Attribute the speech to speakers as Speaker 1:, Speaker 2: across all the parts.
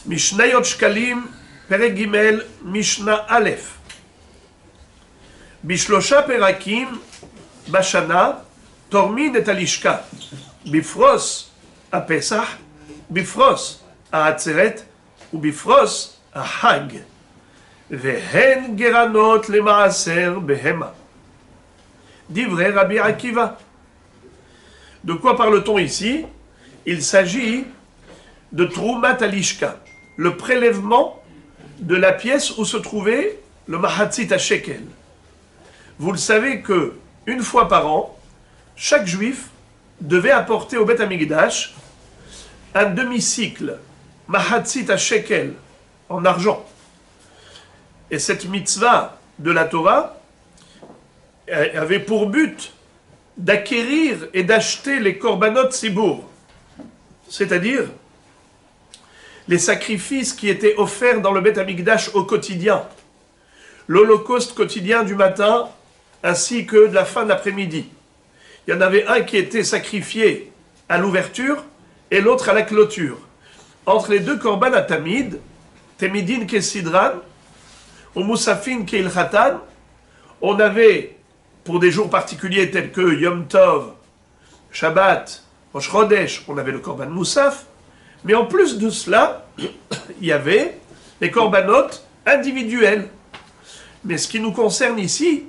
Speaker 1: Mishnayot Shkalim, Perek Gimel, Mishnah Aleph. Bishlosha Perakim, Bashana, Tormin et Alishka. Bifros à Pesach, Bifros à Atzeret, ou Bifros à Hag. Vehen Geranot le Maaser Behema. Divrei Rabbi Akiva. De quoi parle-t-on ici? Il s'agit de Troumat Alishka, le prélèvement de la pièce où se trouvait le Mahatzit à Shekel. Vous le savez que une fois par an, chaque juif devait apporter au Beth Amikdash un demi-cycle Mahatzit à Shekel en argent. Et cette mitzvah de la Torah avait pour but d'acquérir et d'acheter les korbanot sibour, c'est-à-dire les sacrifices qui étaient offerts dans le Beth Amikdash au quotidien, l'holocauste quotidien du matin ainsi que de la fin de l'après-midi. Il y en avait un qui était sacrifié à l'ouverture et l'autre à la clôture. Entre les deux korban à Tamid, Temidin Kesidran, ou Moussafin Keilchatan, on avait, pour des jours particuliers tels que Yom Tov, Shabbat, Rosh Chodesh, on avait le korban Moussaf, mais en plus de cela, il y avait les korbanot individuels. Mais ce qui nous concerne ici,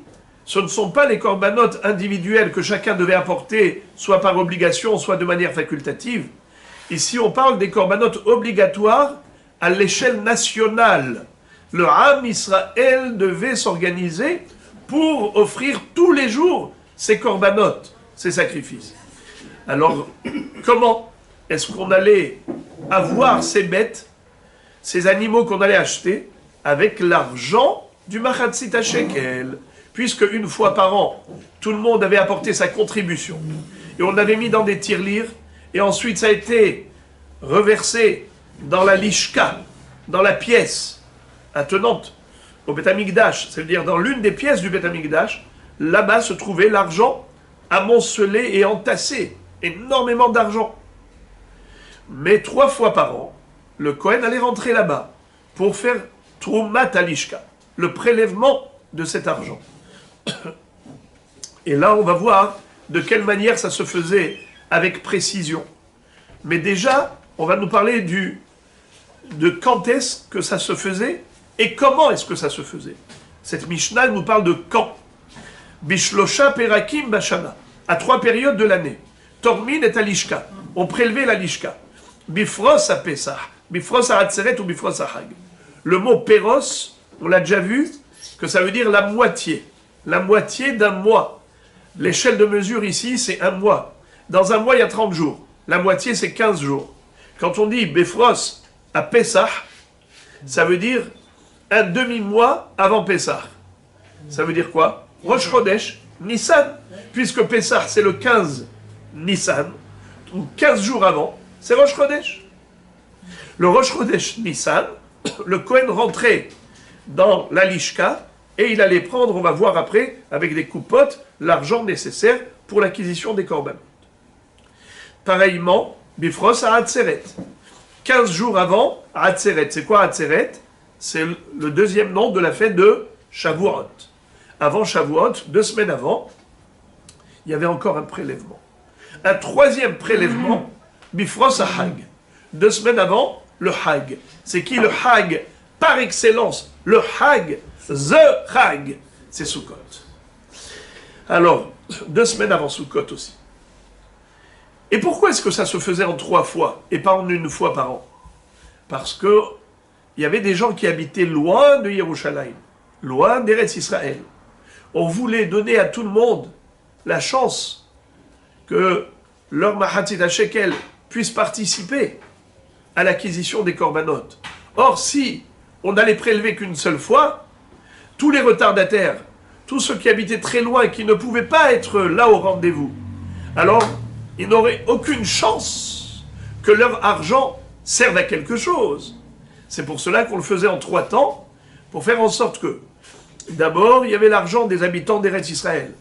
Speaker 1: ce ne sont pas les korbanot individuels que chacun devait apporter, soit par obligation, soit de manière facultative. Ici, on parle des korbanot obligatoires à l'échelle nationale. Le Ham Israël devait s'organiser pour offrir tous les jours ces korbanot, ces sacrifices. Alors, comment est-ce qu'on allait avoir ces bêtes, ces animaux qu'on allait acheter, avec l'argent du Machatzit HaShekel, puisque une fois par an, tout le monde avait apporté sa contribution, et on l'avait mis dans des tirelires, et ensuite ça a été reversé dans la lishka, dans la pièce attenante au Beth Amikdash, c'est-à-dire dans l'une des pièces du Beth Amikdash, là-bas se trouvait l'argent amoncelé et entassé, énormément d'argent. Mais 3 fois par an, le Kohen allait rentrer là-bas pour faire Troumat Alishka, le prélèvement de cet argent. Et là, on va voir de quelle manière ça se faisait avec précision. Mais déjà, on va nous parler de quand est-ce que ça se faisait et comment est-ce que ça se faisait. Cette Mishnah nous parle de quand. Bishlosha Perakim Bashana, à 3 périodes de l'année. Tormin et Alishka, on prélevait la Lishka. Bifros à Pesach, Bifros à Atzeret ou Bifros à Hag. Le mot Péros, on l'a déjà vu, que ça veut dire la moitié d'un mois. L'échelle de mesure ici, c'est 1 mois. Dans 1 mois, il y a 30 jours. La moitié, c'est 15 jours. Quand on dit Bifros à Pesach, ça veut dire un demi-mois avant Pesach. Ça veut dire quoi? Rosh Chodesh, Nissan. Puisque Pesach, c'est le 15 Nissan, ou 15 jours avant, c'est Rosh Chodesh. Le Rosh Chodesh Nissan, le Kohen rentrait dans la Lishka et il allait prendre, on va voir après, avec des coupottes, l'argent nécessaire pour l'acquisition des korban. Pareillement, Bifros à Atzeret. 15 jours avant, Atzeret. C'est quoi Atzeret? C'est le deuxième nom de la fête de Shavuot. Avant Shavuot, 2 semaines avant, il y avait encore un prélèvement. Un troisième prélèvement, Bifros à Hag. 2 semaines avant, le Hag. C'est qui le Hag par excellence? Le Hag, The Hag, c'est Sukkot. Alors, 2 semaines avant Sukkot aussi. Et pourquoi est-ce que ça se faisait en 3 fois et pas en 1 fois par an? Parce que il y avait des gens qui habitaient loin de Yerushalayim, loin d'Eretz Israël. On voulait donner à tout le monde la chance que leur Mahatzit HaShekel puisse participer à l'acquisition des korbanot. Or, si on n'allait prélever qu'une seule fois, tous les retardataires, tous ceux qui habitaient très loin et qui ne pouvaient pas être là au rendez-vous, alors ils n'auraient aucune chance que leur argent serve à quelque chose. C'est pour cela qu'on le faisait en 3 temps, pour faire en sorte que, d'abord, il y avait l'argent des habitants d'Eretz Israël,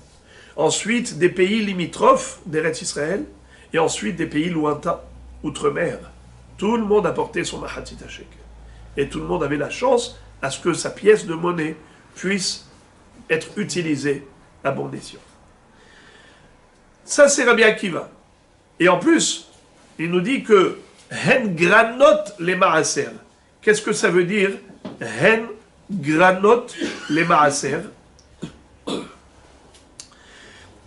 Speaker 1: ensuite des pays limitrophes d'Eretz Israël, et ensuite des pays lointains, outre-mer. Tout le monde apportait son Mahatzit HaShekel. Et tout le monde avait la chance à ce que sa pièce de monnaie puisse être utilisée à bon escient. Ça, c'est Rabbi Akiva. Et en plus, il nous dit que hen granot les maaser. Qu'est-ce que ça veut dire hen granot les maaser?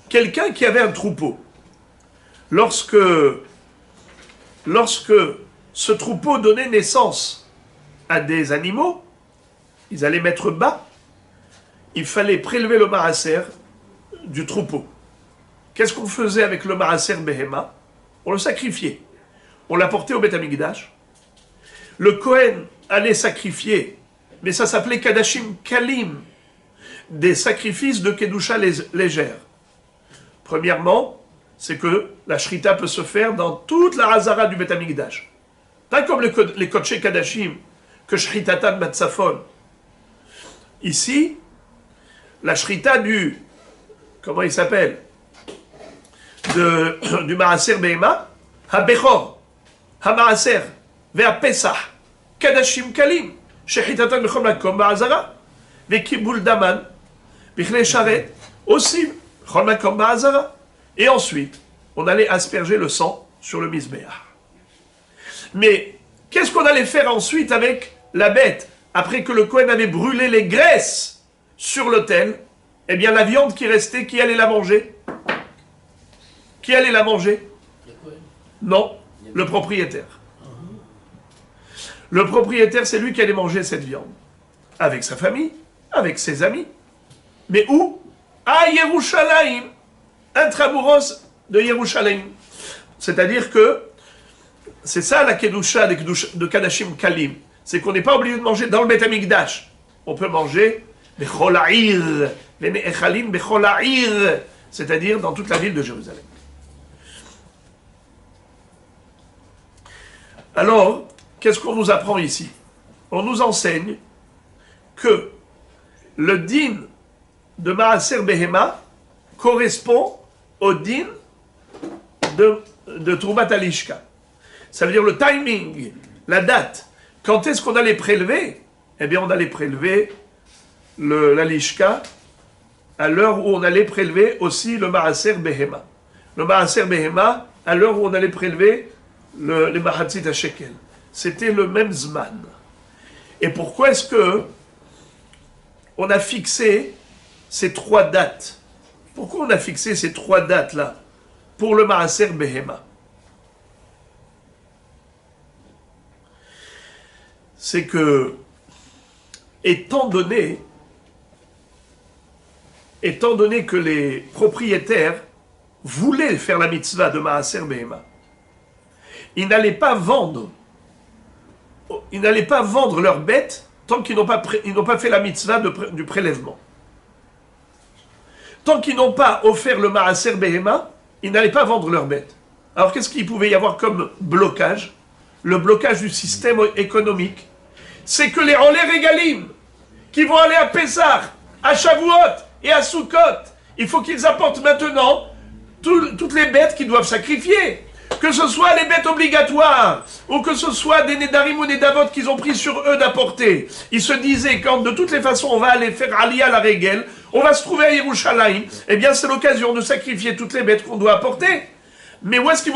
Speaker 1: Quelqu'un qui avait un troupeau, lorsque ce troupeau donnait naissance à des animaux, ils allaient mettre bas, il fallait prélever le maaser du troupeau. Qu'est-ce qu'on faisait avec le maaser behema? On le sacrifiait. On l'apportait au Beth Amikdash. Le Kohen allait sacrifier, mais ça s'appelait Kadashim Kalim, des sacrifices de Kedusha légère. Premièrement, c'est que la shrita peut se faire dans toute la Hazara du Beth Amikdash. Pas comme les Kodesh Kadashim, que Shritatan Batsafon. Ici, la shrita du, comment il s'appelle, du Maaser Behema, Ha-Bechor, Ha-Maaser, Ve-Ha-Pesach, Kadashim Kalim, Shechitatan Bechom Lakom Ba'azara, Ve-Kibul Daman, Bichle Sharet, aussi, Bechom Lakom Ba'azara. Et ensuite, on allait asperger le sang sur le Mizbeach. Mais, qu'est-ce qu'on allait faire ensuite avec la bête, après que le Kohen avait brûlé les graisses sur l'autel? Eh bien, la viande qui restait, qui allait la manger? Qui allait la manger? Non, le propriétaire. Le propriétaire, c'est lui qui allait manger cette viande. Avec sa famille, avec ses amis. Mais où? À Yerushalayim, intramuros de Yerushalayim. C'est-à-dire que c'est ça la Kedusha de Kadashim Kalim. C'est qu'on n'est pas obligé de manger dans le Beth Amikdash. On peut manger Bechol Ha'ir, les Ne'echalim Bechol Ha'ir, c'est-à-dire dans toute la ville de Jérusalem. Alors, qu'est-ce qu'on nous apprend ici? On nous enseigne que le din de Maaser Behema correspond au din de Troumat Alishka. Ça veut dire le timing, la date. Quand est-ce qu'on allait prélever? Eh bien, on allait prélever la Lishka à l'heure où on allait prélever aussi le Maaser Behema. Le Maaser Behema à l'heure où on allait prélever les Mahatzit à Shekel. C'était le même Zman. Et pourquoi est-ce que on a fixé ces trois dates? Pourquoi on a fixé ces trois dates-là pour le Maaser Behema? C'est que, étant donné que les propriétaires voulaient faire la mitzvah de Maaser Behema, ils n'allaient pas vendre leurs bêtes tant qu'ils n'ont pas fait la mitzvah du prélèvement. Tant qu'ils n'ont pas offert le Maaser Behema, ils n'allaient pas vendre leurs bêtes. Alors qu'est-ce qu'il pouvait y avoir comme blocage? Le blocage du système économique. C'est que les Olé Régalim, qui vont aller à Pessah, à Shavuot et à Sukkot, il faut qu'ils apportent maintenant toutes les bêtes qu'ils doivent sacrifier. Que ce soit les bêtes obligatoires, ou que ce soit des Nedarim ou des Davot qu'ils ont pris sur eux d'apporter. Ils se disaient, quand de toutes les façons on va aller faire Aliyah la Régel, on va se trouver à Yerushalayim, eh bien c'est l'occasion de sacrifier toutes les bêtes qu'on doit apporter. Mais où est-ce qu'ils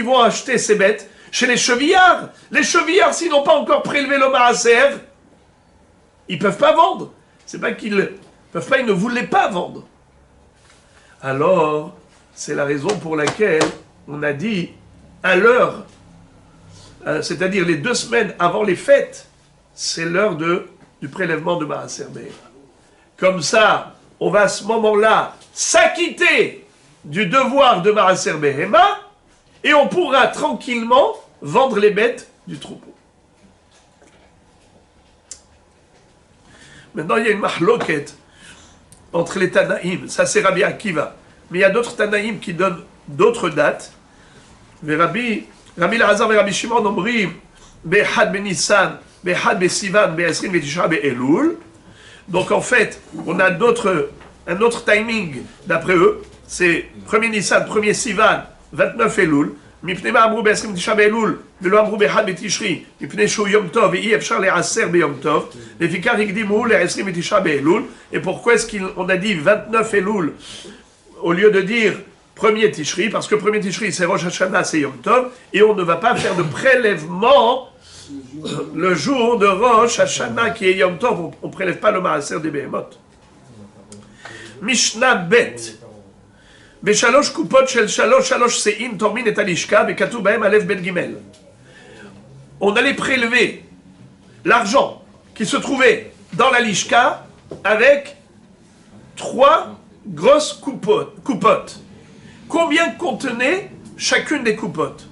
Speaker 1: vont acheter ces bêtes? Chez les chevillards. Les chevillards, s'ils n'ont pas encore prélevé le Maaser, ils ne peuvent pas vendre. C'est pas qu'ils peuvent pas, ils ne voulaient pas vendre. Alors, c'est la raison pour laquelle on a dit à l'heure, c'est-à-dire les 2 semaines avant les fêtes, c'est l'heure du prélèvement de Maaser Behema. Comme ça, on va à ce moment-là s'acquitter du devoir de Maaser Behema et on pourra tranquillement vendre les bêtes du troupeau. Maintenant, il y a une mahloket entre les Tanaïm, ça c'est Rabbi Akiva, mais il y a d'autres Tanaïm qui donnent d'autres dates. Rabbi Elazar et Rabbi Shimon omrim Behad Benissan, Behad Besivan, Be'esrin Betishra Be'elul. Donc en fait, on a un autre timing d'après eux. C'est 1er Nissan, 1er Sivan, 29 Elul. מפני מה אמרו ב-29 באלול ולא אמרו ב-1 בתשרי, מפני שהוא יום טוב ואי אפשר לעשר ביום טוב, לפיכך הקדימו ל-29 באלול, et pourquoi est-ce qu'on a dit 29 Elul au lieu de dire 1er Tishri, parce que 1er Tishri c'est Rosh Hashanah, c'est Yom Tov, et on ne va pas faire de prélèvement le jour de Rosh Hashanah qui est Yom Tov, on ne prélève pas le maaser des Behemoth. Mishnah Bet. בשלוש קופות של שלוש שאין תורמין את הלשכה וכתוב בהם א' ב' ג'. On allait prélever l'argent qui se trouvait dans la lishka avec 3 grosses coupottes. Combien contenait chacune des coupottes?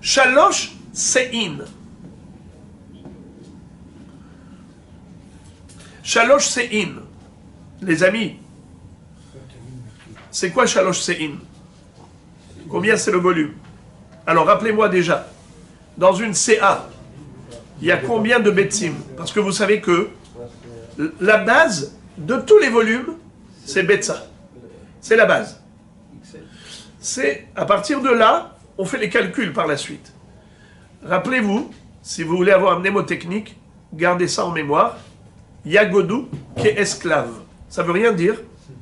Speaker 1: Shalosh se'in. Shalosh se'in. Les amis, c'est quoi Shalosh Se'in? Combien c'est le volume? Alors rappelez-moi déjà, dans une CA, il y a combien de Betsim? Parce que vous savez que la base de tous les volumes, c'est Betsa. C'est la base. C'est à partir de là, on fait les calculs par la suite. Rappelez-vous, si vous voulez avoir un mnémotechnique, gardez ça en mémoire. Yagodou, qui est esclave. Ça veut rien dire,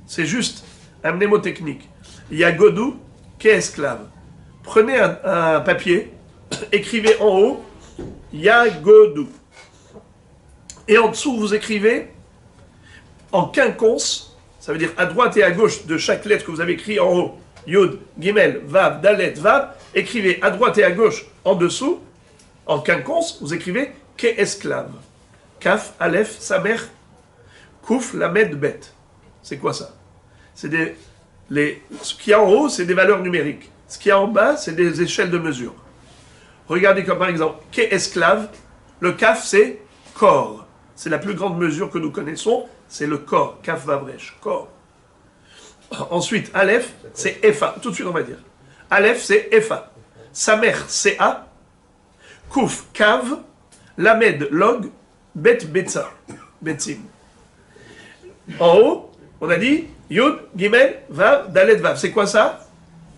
Speaker 1: c'est juste un mnémotechnique. Yagodou, qui est esclave. Prenez un papier, écrivez en haut Yagodou. Et en dessous, vous écrivez en quinconce, ça veut dire à droite et à gauche de chaque lettre que vous avez écrit en haut, Yud, Gimel, Vav, Dalet, Vav, écrivez à droite et à gauche en dessous, en quinconce, vous écrivez Ke esclave. Kaf, Aleph, Samer, Kouf, Lamed, Bet. C'est quoi ça? C'est ce qu'il y a en haut, c'est des valeurs numériques. Ce qu'il y a en bas, c'est des échelles de mesure. Regardez comme par exemple, Ke esclave, le Kaf, c'est corps. C'est la plus grande mesure que nous connaissons, c'est le corps. Kaf, Vavresh, corps. Ensuite, Aleph, c'est Efa. Tout de suite, on va dire. Aleph, c'est Efa. Samer, c'est A. Kouf, Kav. Lamed, Log. Bet, Betsa. Betsim. En haut, on a dit Yud, Gimel, Vav, Dalet, Vav. C'est quoi ça?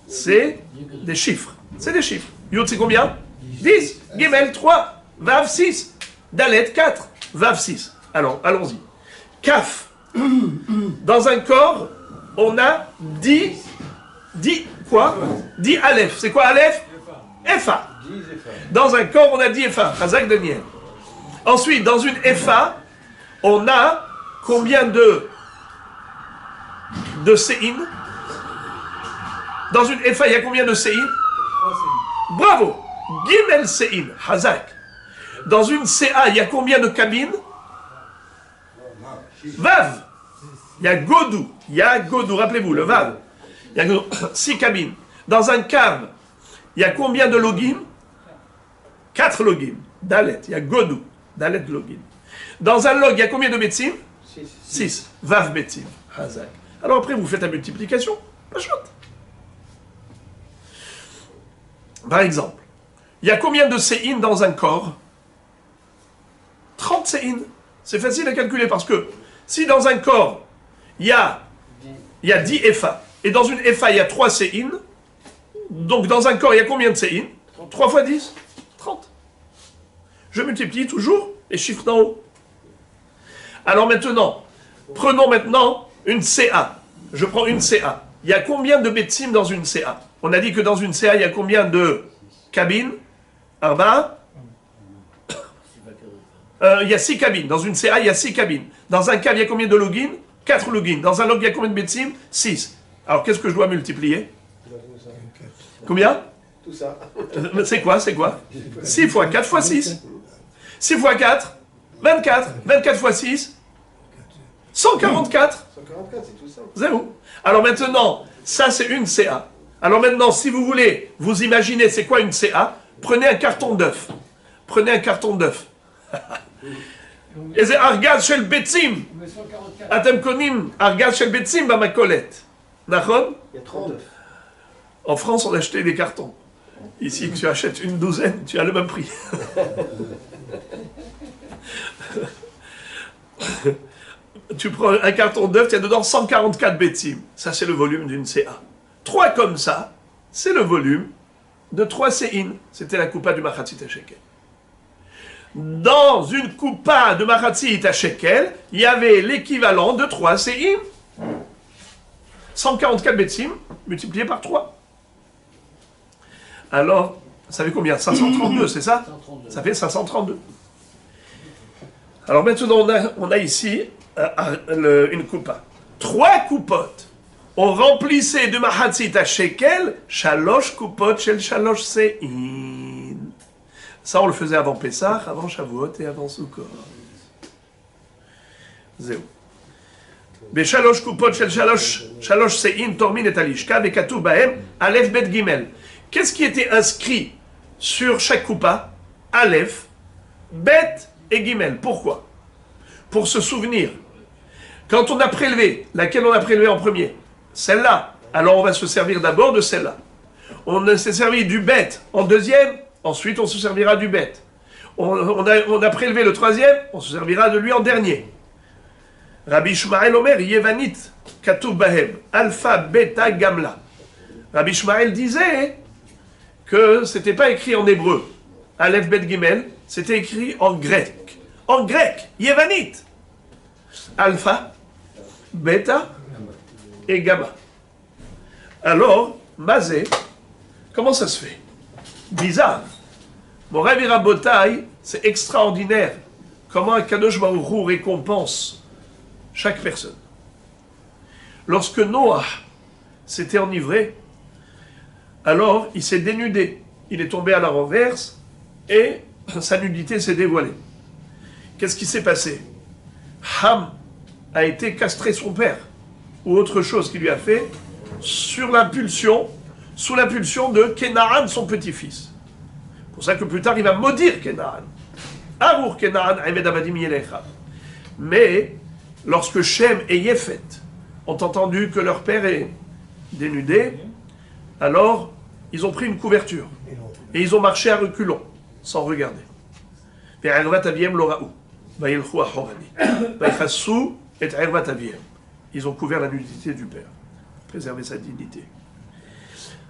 Speaker 1: C'est des chiffres. C'est des chiffres. Yud, c'est combien? 10. Gimel, 3. Vav, 6. Dalet, 4. Vav, 6. Alors, allons-y. Kaf. Dans un corps, on a 10 quoi? 10 Aleph. C'est quoi Aleph? Efa. Dans un corps, on a 10 Efa. Chazak Daniel. Ensuite, dans une Efa, on a combien de Sein? Dans une Efa, il y a combien de Sein? Bravo! Gimel Sein. Hazak. Dans une CA, il y a combien de cabines? Vav. Il y a Godou. Il y a Godou, rappelez-vous, le Vav. Il y a 6 cabines. Dans un Kav, il y a combien de login? 4 login. Dalet. Il y a Godou. Dalet login. Dans un log, il y a combien de Betsim? 6. Vav Betsim. Hazak. Alors après, vous faites la multiplication. Pas chouette. Par exemple, il y a combien de Sein dans un corps? 30 Sein. C'est facile à calculer parce que si dans un corps, il y a 10 Efa, et dans une Efa, il y a 3 Sein, donc dans un corps, il y a combien de Sein? 3 fois 10? 30. Je multiplie toujours les chiffres d'en haut. Alors maintenant, prenons maintenant une CA. Je prends une CA. Il y a combien de Betsim dans une CA? On a dit que dans une CA, il y a combien de cabines? Arba? Il y a 6 cabines. Dans une CA, il y a 6 cabines. Dans un cab, il y a combien de logins? 4 logins. Dans un log, il y a combien de Betsim? 6. Alors, qu'est-ce que je dois multiplier? Combien?
Speaker 2: Tout ça.
Speaker 1: C'est quoi? 6 fois 4 fois 6. 6 fois 4, 24. 24 fois 6, 144.
Speaker 2: 144, c'est tout ça.
Speaker 1: Zéro. Alors maintenant, ça c'est une CA. Alors maintenant, si vous voulez vous imaginer c'est quoi une CA, prenez un carton d'œuf. Prenez un carton d'œuf. Et c'est Argaz shel Betsim. Atem konim Argaz shel Betsim bamakolet. Nachon?
Speaker 2: Il y a 39.
Speaker 1: En France, on achetait des cartons. Ici, que tu achètes une douzaine, tu as le même prix. Tu prends un carton d'œuf, tu as dedans 144 Betsim. Ça, c'est le volume d'une CA. 3 comme ça, c'est le volume de 3 séines. C'était la coupa du Machatzit Shekel. Dans une coupa de Machatzit Shekel, il y avait l'équivalent de 3 séines. 144 betsim multiplié par 3. Alors, ça fait combien? 532, c'est ça? 532. Ça fait 532. Alors maintenant, on a ici une coupa. 3 coupotes. On remplissait de Machatzit Shekel, Shalosh coupot shel Shalosh sein. Ça, on le faisait avant Pessah, avant Shavuot et avant Sukkot. Zéro. בשלוש קופות של שלוש שאים תורמין את הלשכה וכתוב בהם א' ב' ג'. Qu'est-ce qui était inscrit sur chaque coupa? Aleph, Bet et Gimel. Pourquoi? Pour se souvenir. Quand on a prélevé, laquelle on a prélevé en premier? Celle-là. Alors on va se servir d'abord de celle-là. On s'est servi du Bet en deuxième, ensuite on se servira du Bet. On a prélevé le troisième, on se servira de lui en dernier. Rabbi Ishmael Omer, Yevanit, Katuv Bahem, Alpha, Beta, Gamla. Rabbi Ishmael disait que c'était pas écrit en hébreu, Aleph, Bet, Gimel, c'était écrit en grec. En grec, Yevanit. Alpha, Beta et Gamma. Alors, Mazé, comment ça se fait? Bizarre. Mon Rabbi Rabotai, c'est extraordinaire. Comment un Kadosh Baruch Hu récompense chaque personne. Lorsque Noah s'était enivré, alors il s'est dénudé. Il est tombé à la renverse et sa nudité s'est dévoilée. Qu'est-ce qui s'est passé? Ham a été castré son père, ou autre chose qu'il lui a fait, sous l'impulsion de Kenaan, son petit-fils. C'est pour ça que plus tard il va maudire Kenaan. Amour Kenaan, Eved Avadim Yelecha. Mais lorsque Shem et Yefet ont entendu que leur père est dénudé, alors ils ont pris une couverture et ils ont marché à reculons, sans regarder. Ils ont couvert la nudité du père, préservé sa dignité.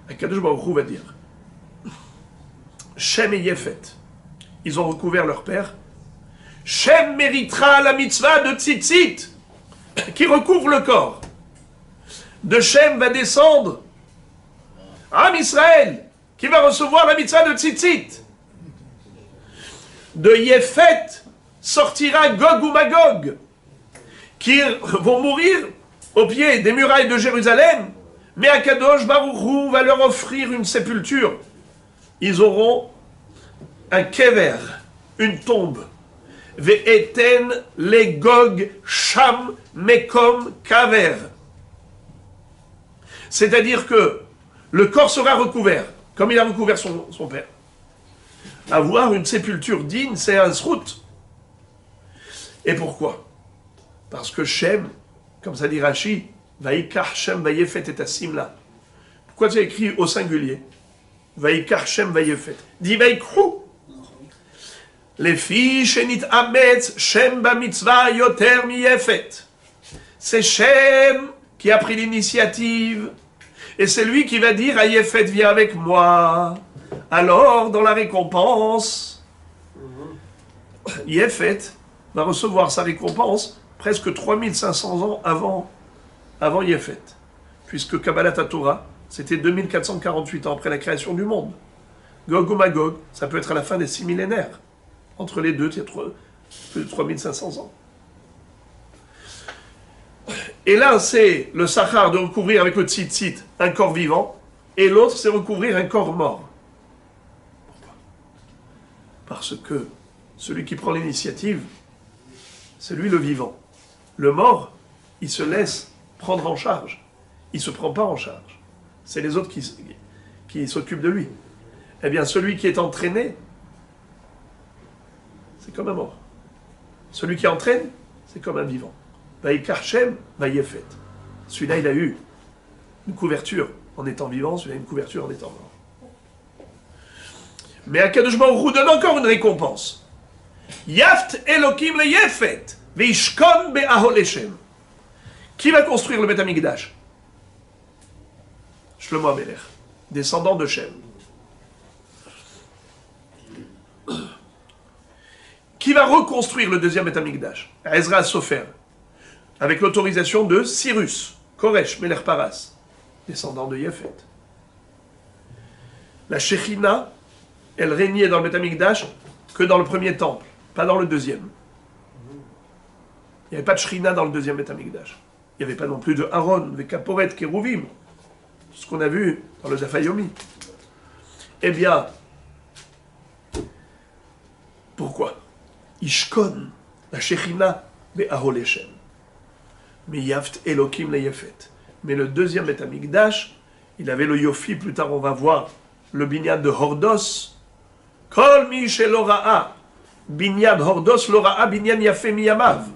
Speaker 1: Akadosh Baruch Hu va dire, Shem et Yefet, ils ont recouvert leur père. Shem méritera la mitzvah de tzitzit, qui recouvre le corps. De Shem va descendre Am Israël, qui va recevoir la mitzvah de tzitzit. De Yefet sortira Gog ou Magog, qui vont mourir au pied des murailles de Jérusalem, mais Akadosh Baruch Hu va leur offrir une sépulture. Ils auront un kever, une tombe. Ve'eten le Gog sham mekom kaver. C'est-à-dire que le corps sera recouvert, comme il a recouvert son père. Avoir une sépulture digne, c'est un zrout. Et pourquoi? Parce que Shem, comme ça dit Rashi, Vaikar Shem Vayefet et Asimla. Pourquoi tu as écrit au singulier? Vaikar Shem Vayefet. Dis Vaikrou. Les filles Shenit Ametz Shem Ba Mitzvah Yoter Miyefet. C'est Shem qui a pris l'initiative. Et c'est lui qui va dire à Yefet, viens avec moi. Alors, dans la récompense, Yefet va recevoir sa récompense presque 3500 ans avant Yefet. Puisque Kabbalat Torah, c'était 2448 ans après la création du monde. Gog ou Magog, ça peut être à la fin des 6 millénaires. Entre les deux, il y a plus de 3500 ans. Et là, c'est le Sachar de recouvrir avec le tzitzit un corps vivant, et l'autre, c'est recouvrir un corps mort. Pourquoi? Parce que celui qui prend l'initiative, c'est lui le vivant. Le mort, il se laisse prendre en charge. Il ne se prend pas en charge. C'est les autres qui s'occupent de lui. Eh bien, celui qui est entraîné, c'est comme un mort. Celui qui entraîne, c'est comme un vivant. Vaikar Shem, Vayefet. Celui-là, il a eu une couverture en étant vivant, celui-là, une couverture en étant mort. Mais Akadosh Baruch Hu donne encore une récompense. Yaft Elokim le Yefet, Veishkon be'ahol Hashem. Qui va construire le Beth Amikdash? Shlomo HaMelech, descendant de Shem. qui va reconstruire le deuxième Beth Amikdash, Ezra Sofer, avec l'autorisation de Cyrus, Koresh, Melech Paras, descendant de Yefet. La Shekhinah, elle régnait dans le Beth Amikdash que dans le premier temple, pas dans le deuxième. Il n'y avait pas de Shekhinah dans le deuxième Beth Amikdash. Il n'y avait pas non plus de Aaron, de Kaporet, Kérouvim, ce qu'on a vu dans le Dafayomi. Eh bien, pourquoi Ishkon, la Shekhinah, Be'ahol Eshem. Mais Yaft Elokim le Yefet. Mais le deuxième Beth Amikdash, il avait le Yofi, plus tard on va voir le binyan de Hordos. Kol mi shelora'a, binyan Hordos, lora'a binyan Yafé miyamav.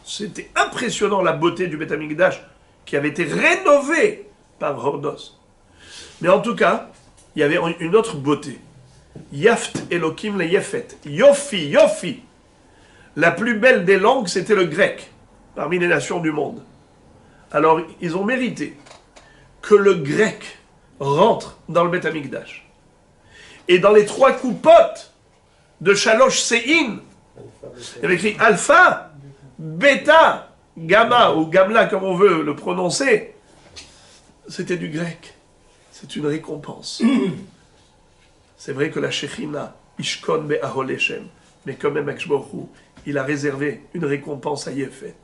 Speaker 1: C'était impressionnant la beauté du Beth Amikdash qui avait été rénové par Hordos. Mais en tout cas, il y avait une autre beauté. Yaft Elokim le Yefet. Yofi, Yofi. La plus belle des langues, c'était le grec, parmi les nations du monde. Alors, ils ont mérité que le grec rentre dans le Beth Amikdash. Et dans les 3 coupotes de Shalosh Sein, il y avait écrit Alpha, Beta, Gamma, ou Gamla, comme on veut le prononcer. C'était du grec. C'est une récompense. C'est vrai que la Shekhinah, Ishkon Be'ahol Eshem, mais quand même, Akshborhu, il a réservé une récompense à Yefet.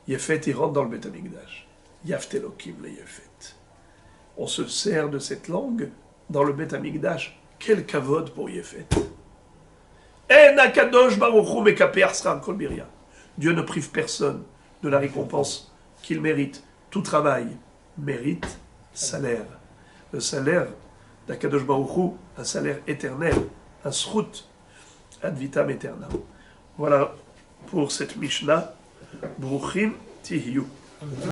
Speaker 1: Yefet, il rentre dans le Beth Amikdash. Yaft Elokim le Yefet. On se sert de cette langue dans le Beth Amikdash. Quel kavod pour Yefet. En Akadosh Baruch Hu mekaper sram kol biria. Dieu ne prive personne de la récompense qu'il mérite. Tout travail mérite salaire. Le salaire d'Akadosh Baruch Hu, un salaire éternel, un srout ad vitam aeternam. Voilà pour cette Mishnah. Bruchim Tihiyu.